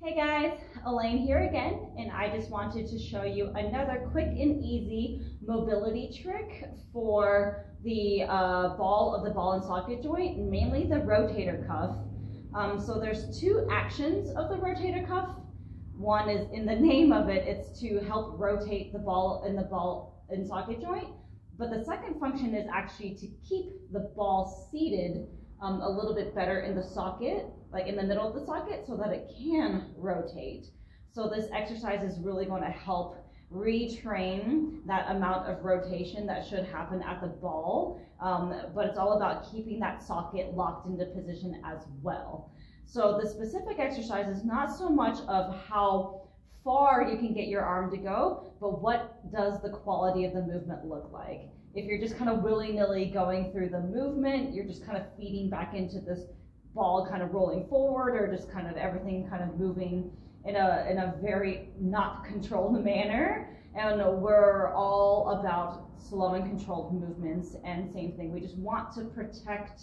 Hey guys, Elaine here again, and I just wanted to show you another quick and easy mobility trick for the ball and socket joint, mainly the rotator cuff. So there's two actions of the rotator cuff. One is in the name of it, it's to help rotate the ball and socket joint, but the second function is actually to keep the ball seated a little bit better in the socket, like in the middle of the socket, so that it can rotate. So this exercise is really going to help retrain that amount of rotation that should happen at the ball, but it's all about keeping that socket locked into position as well. So the specific exercise is not so much of how far you can get your arm to go, but what does the quality of the movement look like? If you're just kind of willy-nilly going through the movement, you're just kind of feeding back into this ball kind of rolling forward, or just kind of everything kind of moving in a very not controlled manner. And we're all about slow and controlled movements, and same thing, we just want to protect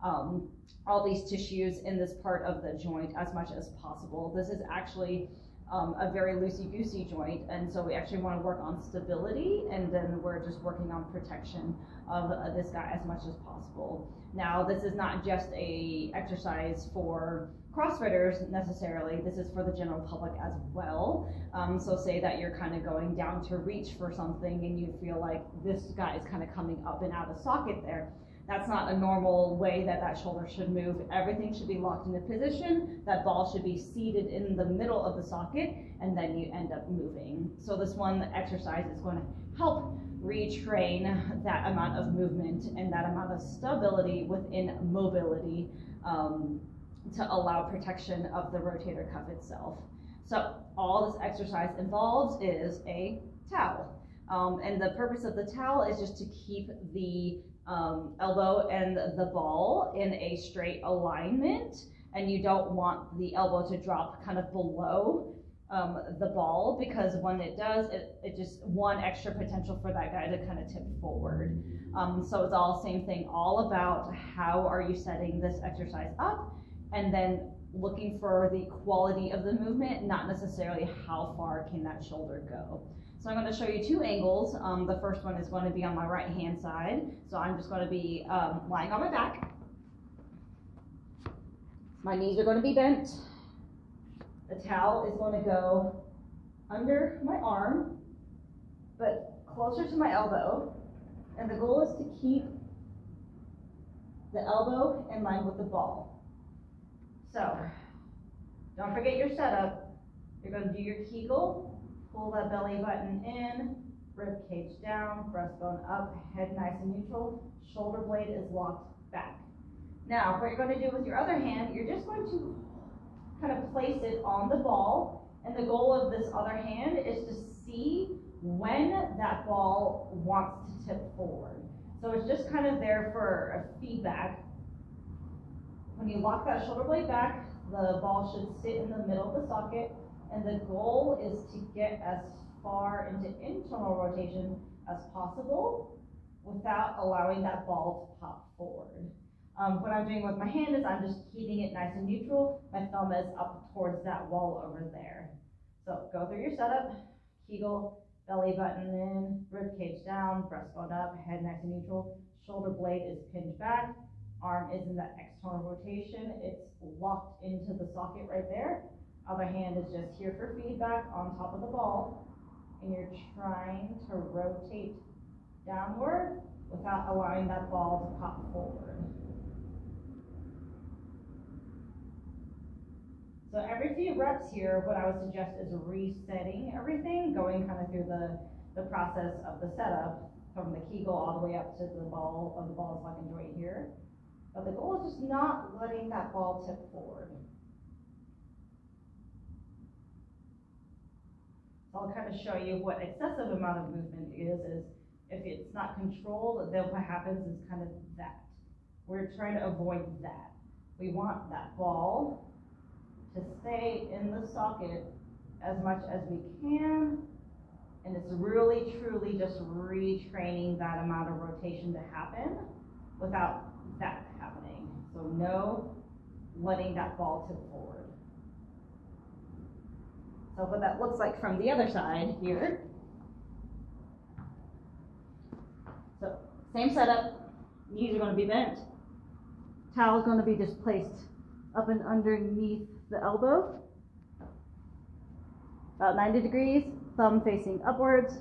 all these tissues in this part of the joint as much as possible. This is actually a very loosey-goosey joint, and so we actually want to work on stability, and then we're just working on protection of this guy as much as possible. Now, this is not just a exercise for CrossFitters necessarily, this is for the general public as well. So say that you're kind of going down to reach for something and you feel like this guy is kind of coming up and out of socket there. That's not a normal way that that shoulder should move. Everything should be locked into position. That ball should be seated in the middle of the socket, and then you end up moving. So this one exercise is going to help retrain that amount of movement and that amount of stability within mobility to allow protection of the rotator cuff itself. So all this exercise involves is a towel. And the purpose of the towel is just to keep the elbow and the ball in a straight alignment, and you don't want the elbow to drop kind of below the ball, because when it does, it just one extra potential for that guy to kind of tip forward. So it's all same thing, all about how are you setting this exercise up, and then looking for the quality of the movement, not necessarily how far can that shoulder go. So I'm going to show you two angles. The first one is going to be on my right hand side. So I'm just going to be lying on my back. My knees are going to be bent. The towel is going to go under my arm, but closer to my elbow. And the goal is to keep the elbow in line with the ball. So don't forget your setup. You're going to do your Kegel. Pull that belly button in, rib cage down, breastbone up, head nice and neutral, shoulder blade is locked back. Now, what you're going to do with your other hand, you're just going to kind of place it on the ball, and the goal of this other hand is to see when that ball wants to tip forward. So it's just kind of there for a feedback. When you lock that shoulder blade back, the ball should sit in the middle of the socket, and the goal is to get as far into internal rotation as possible without allowing that ball to pop forward. What I'm doing with my hand is I'm just keeping it nice and neutral. My thumb is up towards that wall over there. So go through your setup, Kegel, belly button in, rib cage down, breastbone up, head nice and neutral, shoulder blade is pinned back, arm is in that external rotation, it's locked into the socket right there. Other hand is just here for feedback on top of the ball, and you're trying to rotate downward without allowing that ball to pop forward. So every few reps here, what I would suggest is resetting everything, going kind of through the process of the setup from the Kegel all the way up to the ball and socket joint here. But the goal is just not letting that ball tip forward. So I'll kind of show you what excessive amount of movement is if it's not controlled, then what happens is kind of that. We're trying to avoid that. We want that ball to stay in the socket as much as we can, and it's really truly just retraining that amount of rotation to happen without that happening. So no letting that ball tip forward. So what that looks like from the other side here. So same setup, knees are going to be bent. Towel is going to be just placed up and underneath the elbow. About 90 degrees, thumb facing upwards.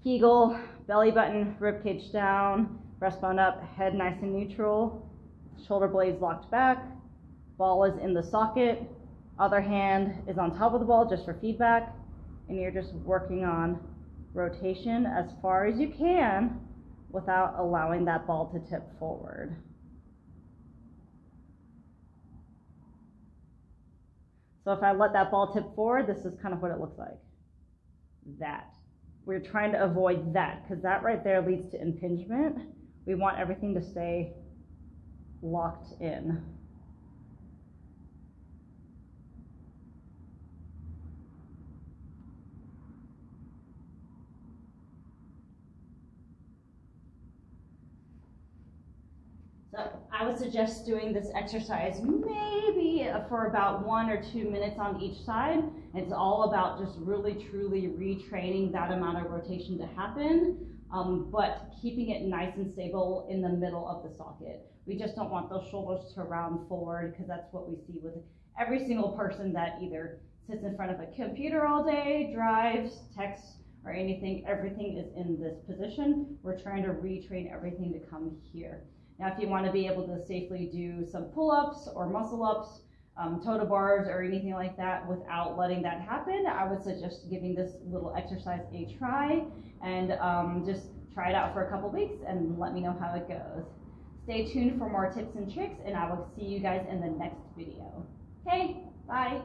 Kegel, belly button, rib cage down, breastbone up, head nice and neutral, shoulder blades locked back, ball is in the socket, other hand is on top of the ball just for feedback, and you're just working on rotation as far as you can without allowing that ball to tip forward. So if I let that ball tip forward, this is kind of what it looks like. That. We're trying to avoid that because that right there leads to impingement. We want everything to stay locked in. So I would suggest doing this exercise maybe for about 1 or 2 minutes on each side. It's all about just really truly retraining that amount of rotation to happen, but keeping it nice and stable in the middle of the socket. We just don't want those shoulders to round forward because that's what we see with every single person that either sits in front of a computer all day, drives, texts, or anything. Everything is in this position. We're trying to retrain everything to come here. Now, if you want to be able to safely do some pull-ups or muscle-ups, toe to bars or anything like that without letting that happen, I would suggest giving this little exercise a try and just try it out for a couple weeks and let me know how it goes. Stay tuned for more tips and tricks, and I will see you guys in the next video. Okay, bye.